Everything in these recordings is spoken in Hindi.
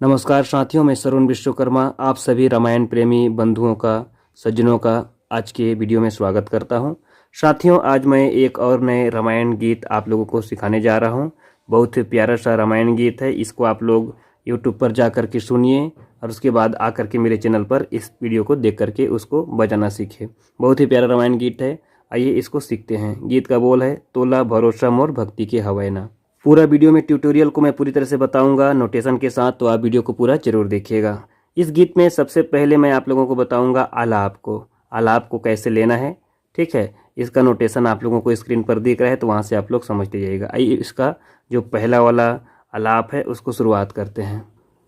नमस्कार साथियों, मैं सरुण विश्वकर्मा आप सभी रामायण प्रेमी बंधुओं का, सज्जनों का आज के वीडियो में स्वागत करता हूं। साथियों, आज मैं एक और नए रामायण गीत आप लोगों को सिखाने जा रहा हूं। बहुत ही प्यारा सा रामायण गीत है। इसको आप लोग यूट्यूब पर जा कर के सुनिए और उसके बाद आकर के मेरे चैनल पर इस वीडियो को देख करके उसको बजाना सीखें। बहुत ही प्यारा रामायण गीत है। आइए इसको सीखते हैं। गीत का बोल है, तोला भरोसा मोर भक्ति के हवैना। पूरा वीडियो में ट्यूटोरियल को मैं पूरी तरह से बताऊंगा नोटेशन के साथ, तो आप वीडियो को पूरा जरूर देखिएगा। इस गीत में सबसे पहले मैं आप लोगों को बताऊंगा आलाप को। आलाप को कैसे लेना है, ठीक है। इसका नोटेशन आप लोगों को स्क्रीन पर दिख रहा है, तो वहां से आप लोग समझते जाइएगा। आइए इसका जो पहला वाला आलाप है उसको शुरुआत करते हैं।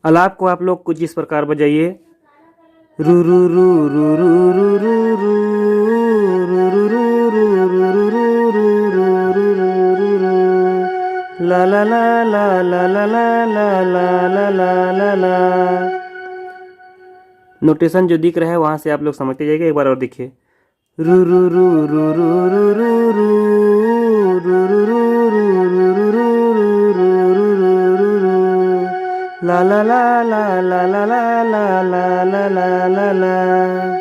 आलाप को आप लोग कुछ इस प्रकार बजाइए। रू रू रू रू रू रू रू रू रू रू रू रू रू ला ला ला ला ला ला ला ला ला ला ला ला। नोटेशन जो दिख रहा है वहां से आप लोग समझते जाइएगा। एक बार और देखिए। रू रू रू रू रू रू रू रू रू रू रू रू ला ला ला ला ला ला ला ला ला ला ला ला।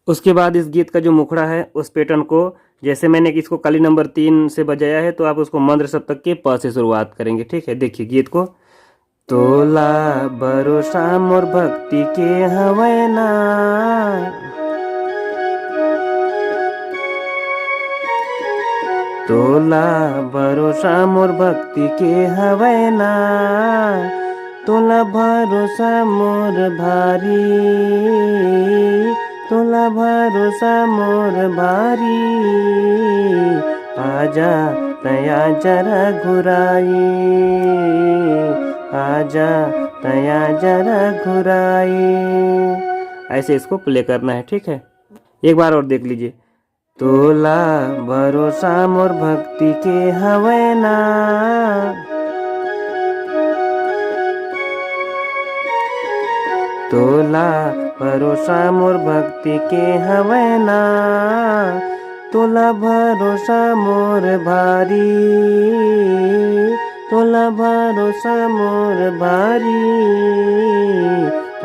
उसके बाद इस गीत का जो मुखड़ा है उस पैटर्न को, जैसे मैंने इसको कली नंबर 3 से बजाया है, तो आप उसको मंद्र सप्तक के प से शुरुआत करेंगे, ठीक है। देखिए गीत को। तोला भरोसा मोर भक्ति के हवैना, तोला भरोसा मोर भक्ति के हवैना, तोला भरोसा मोर भारी, तोला भरोसा मोर भारी, आजा तया जरा घुराई, आजा तया जरा घुराई। ऐसे इसको प्ले करना है, ठीक है। एक बार और देख लीजिए। तोला भरोसा मोर भक्ति के हवैना, तोला भरोसा मोर भक्ति के हवैना, तोला भरोसा मोर भारी, तोला भरोसा मोर भारी,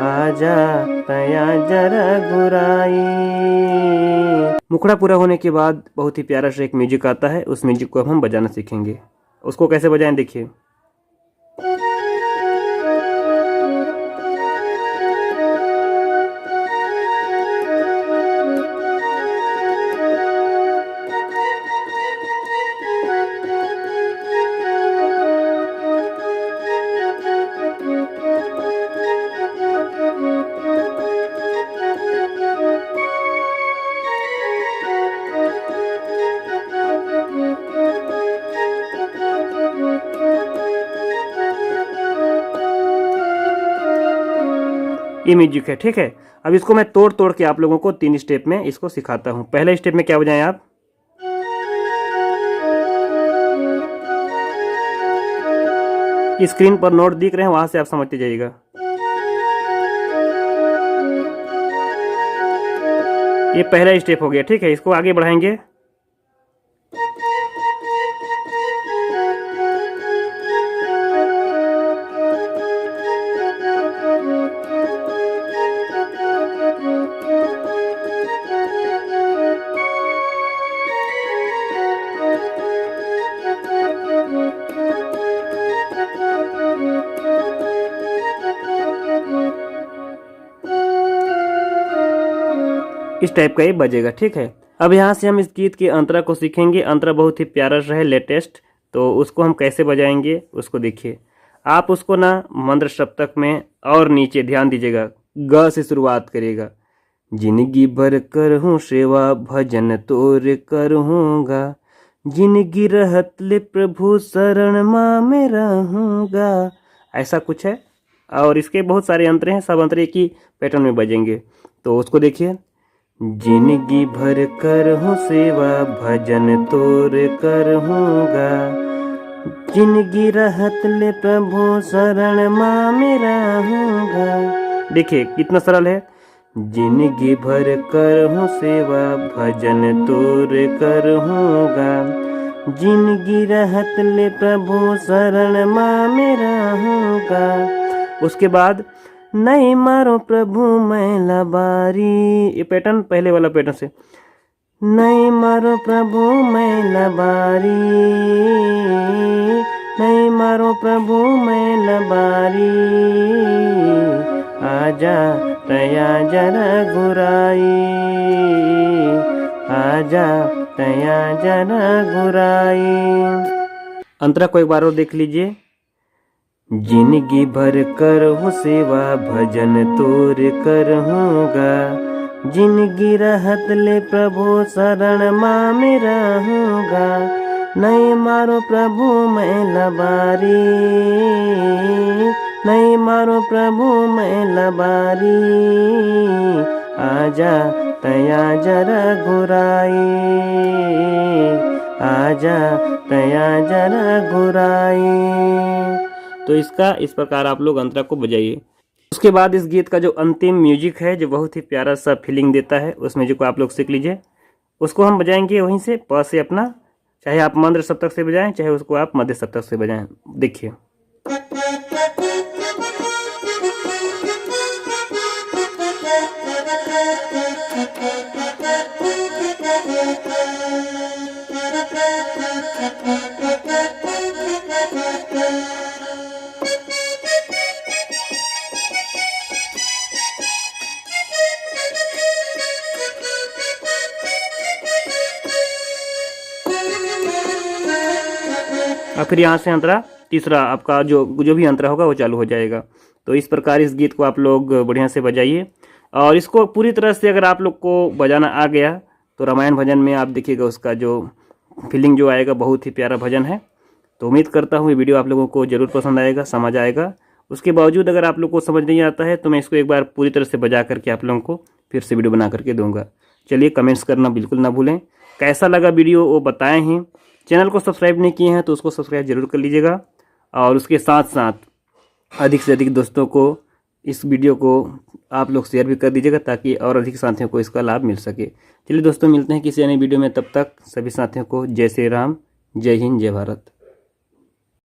आजा तया जरा घुराई। मुखड़ा पूरा होने के बाद बहुत ही प्यारा सा एक म्यूजिक आता है। उस म्यूजिक को अब हम बजाना सीखेंगे। उसको कैसे बजाएं देखिए। ये म्यूजिक है, ठीक है। अब इसको मैं तोड़ तोड़ के आप लोगों को 3 स्टेप में इसको सिखाता हूँ। पहले स्टेप में क्या बजाएं आप। स्क्रीन पर नोट दिख रहे हैं, वहां से आप समझते जाइएगा। ये पहला स्टेप हो गया, ठीक है। इसको आगे बढ़ाएंगे। इस टाइप का ये बजेगा, ठीक है। अब यहाँ से हम इस गीत के अंतरा को सीखेंगे। अंतरा बहुत ही प्यारा सा है, लेटेस्ट। तो उसको हम कैसे बजाएंगे उसको देखिए। आप उसको ना मंद्र सप्तक में और नीचे ध्यान दीजिएगा, ग से शुरुआत करिएगा। जिंदगी भर कर हूँ सेवा भजन तोर कर हूँगा, जिंदगी रहत ले प्रभु शरण माँ में रहूँगा। ऐसा कुछ है। और इसके बहुत सारे अंतर हैं, सब अंतर एक ही पैटर्न में बजेंगे। तो उसको देखिए। जिंदगी भर कर हूँ सेवा भजन तोर कर हूँगा, जिंदगी रहत ले प्रभु शरण माँ में रहूँगा। देखिए कितना सरल है। जिंदगी भर कर हूँ सेवा भजन तोर कर हूँगा, जिंदगी रहत ले प्रभु शरण माँ में रहूँगा। उसके बाद नहीं मारो प्रभु मैला बारी, ये पैटर्न पहले वाला पैटर्न से, नहीं मारो प्रभु मैला बारी, नहीं मारो प्रभु मैला बारी, आजा तया जरा गुराई, आजा तया जरा गुराई। अंतरा को एक बार और देख लीजिए। जिंदगी भर कर हूँ सेवा भजन तोर कर हूँगा, जिंदगी रहत ले प्रभु शरण माँ में रहूँगा, नहीं मारो प्रभु मैला बारी, नहीं मारो प्रभु मैला बारी, आजा तया जरा गुराई, आजा तया जरा गुराई। तो इसका इस प्रकार आप लोग अंतरा को बजाइए। उसके बाद इस गीत का जो अंतिम म्यूजिक है जो बहुत ही प्यारा सा फीलिंग देता है, उस म्यूजिक को आप लोग सीख लीजिए। उसको हम बजाएंगे वहीं से प से अपना, चाहे आप मंद्र सप्तक से बजाएं चाहे उसको आप मध्य सप्तक से बजाएं। देखिए और फिर यहाँ से अंतरा तीसरा आपका जो भी अंतरा होगा वो चालू हो जाएगा। तो इस प्रकार इस गीत को आप लोग बढ़िया से बजाइए। और इसको पूरी तरह से अगर आप लोग को बजाना आ गया तो रामायण भजन में आप देखिएगा उसका जो फीलिंग जो आएगा, बहुत ही प्यारा भजन है। तो उम्मीद करता हूँ ये वीडियो आप लोगों को ज़रूर पसंद आएगा, समझ आएगा। उसके बावजूद अगर आप लोग को समझ नहीं आता है तो मैं इसको एक बार पूरी तरह से बजा करके आप लोगों को फिर से वीडियो बना करके दूंगा। चलिए कमेंट्स करना बिल्कुल ना भूलें, कैसा लगा वीडियो वो बताएं ही। चैनल को सब्सक्राइब नहीं किए हैं तो उसको सब्सक्राइब जरूर कर लीजिएगा। और उसके साथ साथ अधिक से अधिक दोस्तों को इस वीडियो को आप लोग शेयर भी कर दीजिएगा ताकि और अधिक साथियों को इसका लाभ मिल सके। चलिए दोस्तों मिलते हैं किसी अन्य वीडियो में, तब तक सभी साथियों को जय श्री राम, जय हिंद, जय भारत।